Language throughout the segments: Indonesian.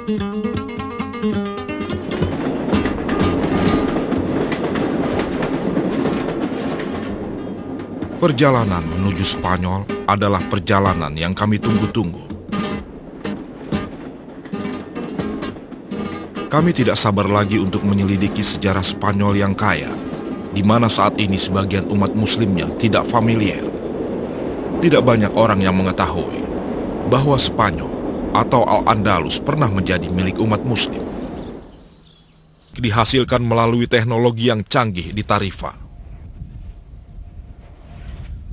Perjalanan menuju Spanyol adalah perjalanan yang kami tunggu-tunggu. Kami tidak sabar lagi untuk menyelidiki sejarah Spanyol yang kaya, di mana saat ini sebagian umat muslimnya tidak familiar. Tidak banyak orang yang mengetahui bahwa Spanyol atau Al-Andalus pernah menjadi milik umat muslim. Dihasilkan melalui teknologi yang canggih di Tarifa.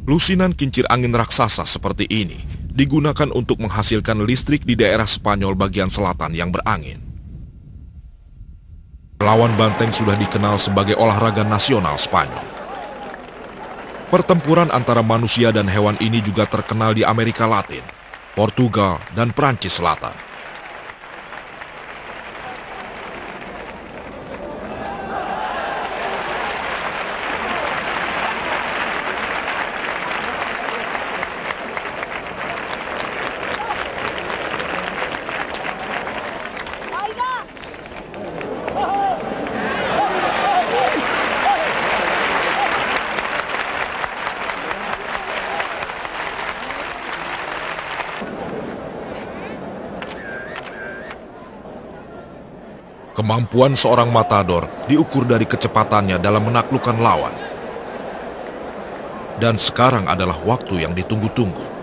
Lusinan kincir angin raksasa seperti ini digunakan untuk menghasilkan listrik di daerah Spanyol bagian selatan yang berangin. Melawan banteng sudah dikenal sebagai olahraga nasional Spanyol. Pertempuran antara manusia dan hewan ini juga terkenal di Amerika Latin, Portugal, dan Prancis Selatan. Kemampuan seorang matador diukur dari kecepatannya dalam menaklukkan lawan. Dan sekarang adalah waktu yang ditunggu-tunggu.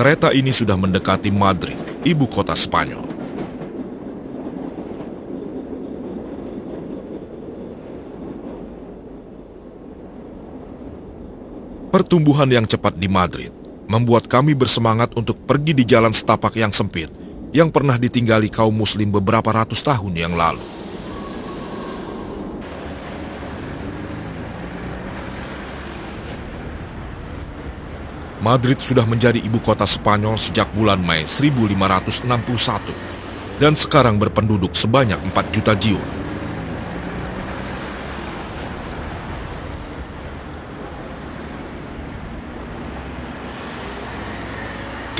Kereta ini sudah mendekati Madrid, ibu kota Spanyol. Pertumbuhan yang cepat di Madrid membuat kami bersemangat untuk pergi di jalan setapak yang sempit yang pernah ditinggali kaum muslim beberapa ratus tahun yang lalu. Madrid sudah menjadi ibu kota Spanyol sejak bulan Mei 1561 dan sekarang berpenduduk sebanyak 4 juta jiwa.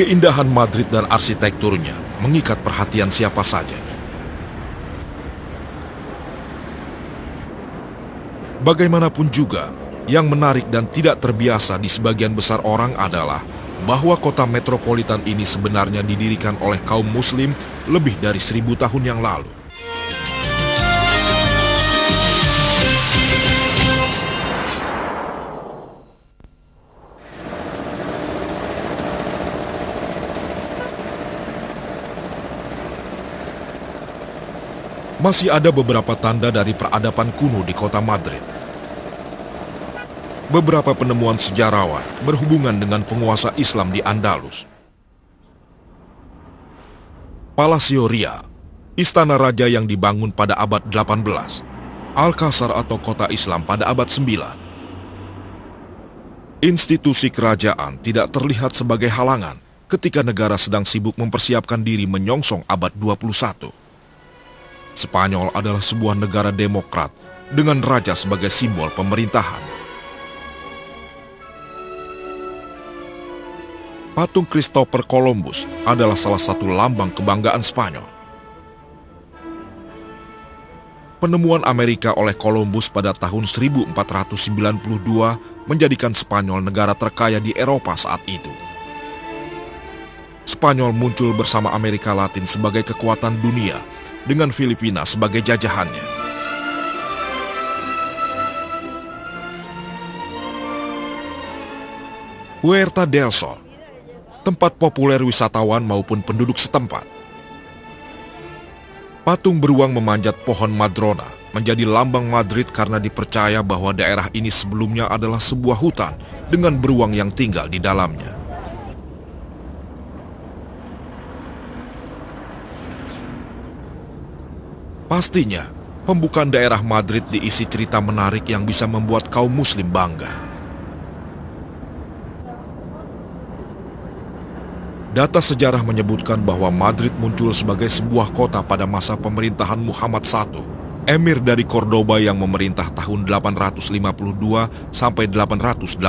Keindahan Madrid dan arsitekturnya mengikat perhatian siapa saja. Bagaimanapun juga, yang menarik dan tidak terbiasa di sebagian besar orang adalah bahwa kota metropolitan ini sebenarnya didirikan oleh kaum muslim lebih dari 1000 tahun yang lalu. Masih ada beberapa tanda dari peradaban kuno di kota Madrid. Beberapa penemuan sejarawan berhubungan dengan penguasa Islam di Andalus. Palacio Ria, istana raja yang dibangun pada abad 18. Alcázar atau kota Islam pada abad 9. Institusi kerajaan tidak terlihat sebagai halangan ketika negara sedang sibuk mempersiapkan diri menyongsong abad 21. Spanyol adalah sebuah negara demokrat dengan raja sebagai simbol pemerintahan. Patung Christopher Columbus adalah salah satu lambang kebanggaan Spanyol. Penemuan Amerika oleh Columbus pada tahun 1492 menjadikan Spanyol negara terkaya di Eropa saat itu. Spanyol muncul bersama Amerika Latin sebagai kekuatan dunia, dengan Filipina sebagai jajahannya. Huerta del Sol, tempat populer wisatawan maupun penduduk setempat. Patung beruang memanjat pohon madrona menjadi lambang Madrid karena dipercaya bahwa daerah ini sebelumnya adalah sebuah hutan dengan beruang yang tinggal di dalamnya. Pastinya, pembukaan daerah Madrid diisi cerita menarik yang bisa membuat kaum muslim bangga. Data sejarah menyebutkan bahwa Madrid muncul sebagai sebuah kota pada masa pemerintahan Muhammad I, emir dari Cordoba yang memerintah tahun 852 sampai 886.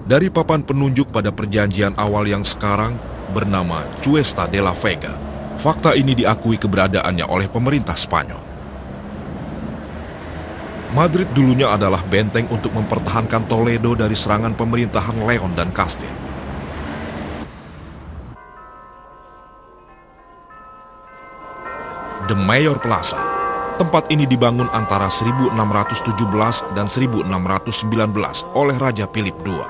Dari papan penunjuk pada perjanjian awal yang sekarang bernama Cuesta de la Vega, fakta ini diakui keberadaannya oleh pemerintah Spanyol. Madrid dulunya adalah benteng untuk mempertahankan Toledo dari serangan pemerintahan Leon dan Castile. The Mayor Plaza. Tempat ini dibangun antara 1617 dan 1619 oleh Raja Philip II.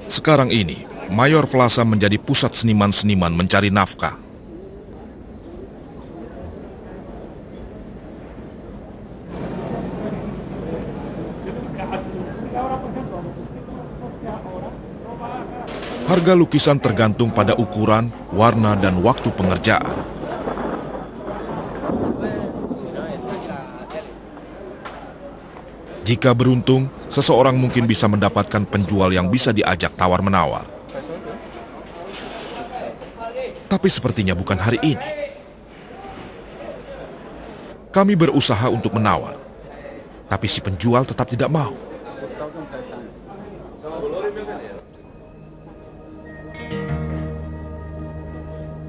Sekarang ini, Mayor Plaza menjadi pusat seniman-seniman mencari nafkah. Harga lukisan tergantung pada ukuran, warna, dan waktu pengerjaan. Jika beruntung, seseorang mungkin bisa mendapatkan penjual yang bisa diajak tawar-menawar. Tapi sepertinya bukan hari ini. Kami berusaha untuk menawar, tapi si penjual tetap tidak mau.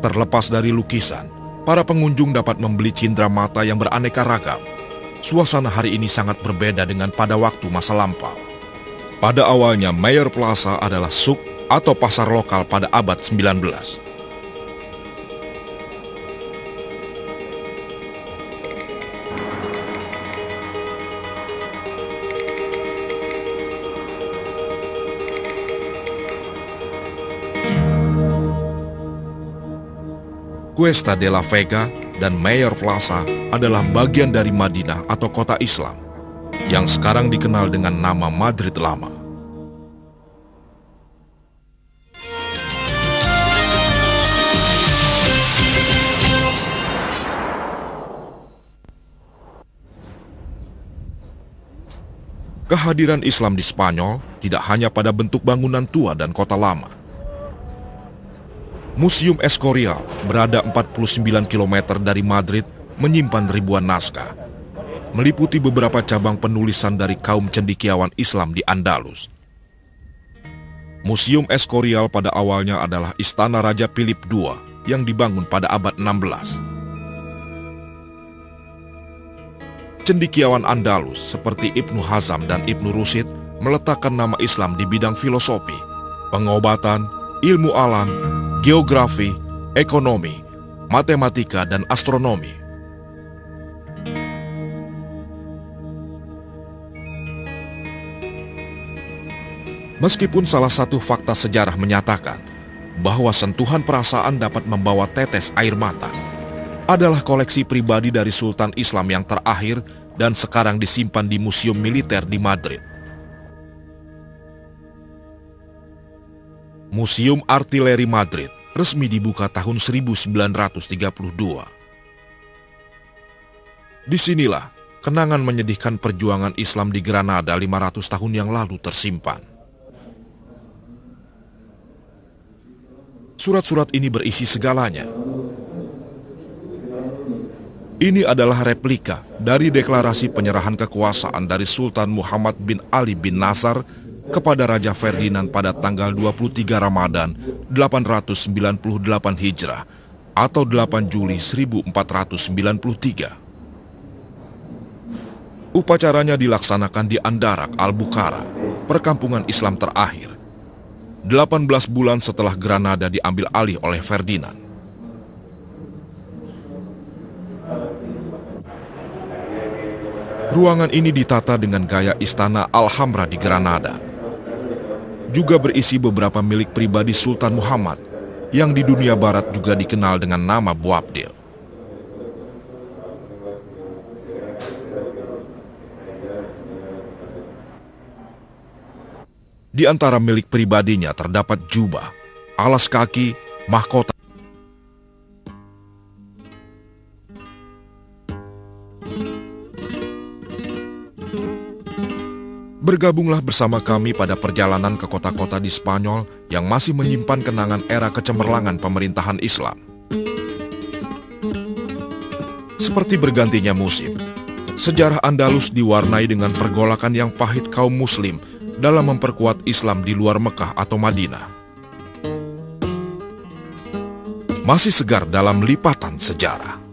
Terlepas dari lukisan, para pengunjung dapat membeli cindera mata yang beraneka ragam. Suasana hari ini sangat berbeda dengan pada waktu masa lampau. Pada awalnya, Mayor Plaza adalah suk atau pasar lokal pada abad 19. Cuesta de la Vega dan Mayor Plaza adalah bagian dari Madinah atau kota Islam, yang sekarang dikenal dengan nama Madrid Lama. Kehadiran Islam di Spanyol tidak hanya pada bentuk bangunan tua dan kota lama. Museum Escorial berada 49 km dari Madrid menyimpan ribuan naskah, meliputi beberapa cabang penulisan dari kaum cendekiawan Islam di Andalus. Museum Escorial pada awalnya adalah istana Raja Philip II yang dibangun pada abad 16. Cendekiawan Andalus seperti Ibnu Hazm dan Ibnu Rushd meletakkan nama Islam di bidang filosofi, pengobatan, ilmu alam, geografi, ekonomi, matematika, dan astronomi. Meskipun salah satu fakta sejarah menyatakan bahwa sentuhan perasaan dapat membawa tetes air mata, adalah koleksi pribadi dari Sultan Islam yang terakhir dan sekarang disimpan di Museum Militer di Madrid. Museum Artileri Madrid resmi dibuka tahun 1932. Disinilah kenangan menyedihkan perjuangan Islam di Granada 500 tahun yang lalu tersimpan. Surat-surat ini berisi segalanya. Ini adalah replika dari deklarasi penyerahan kekuasaan dari Sultan Muhammad bin Ali bin Nasar kepada Raja Ferdinand pada tanggal 23 Ramadan 898 Hijrah atau 8 Juli 1493. Upacaranya dilaksanakan di Andarak Al-Bukhara, perkampungan Islam terakhir, 18 bulan setelah Granada diambil alih oleh Ferdinand. Ruangan ini ditata dengan gaya istana Alhambra di Granada. Juga berisi beberapa milik pribadi Sultan Muhammad, yang di dunia barat juga dikenal dengan nama Boabdil. Di antara milik pribadinya terdapat jubah, alas kaki, mahkota. Bergabunglah bersama kami pada perjalanan ke kota-kota di Spanyol yang masih menyimpan kenangan era kecemerlangan pemerintahan Islam. Seperti bergantinya musim, sejarah Andalus diwarnai dengan pergolakan yang pahit kaum Muslim dalam memperkuat Islam di luar Mekah atau Madinah. Masih segar dalam lipatan sejarah.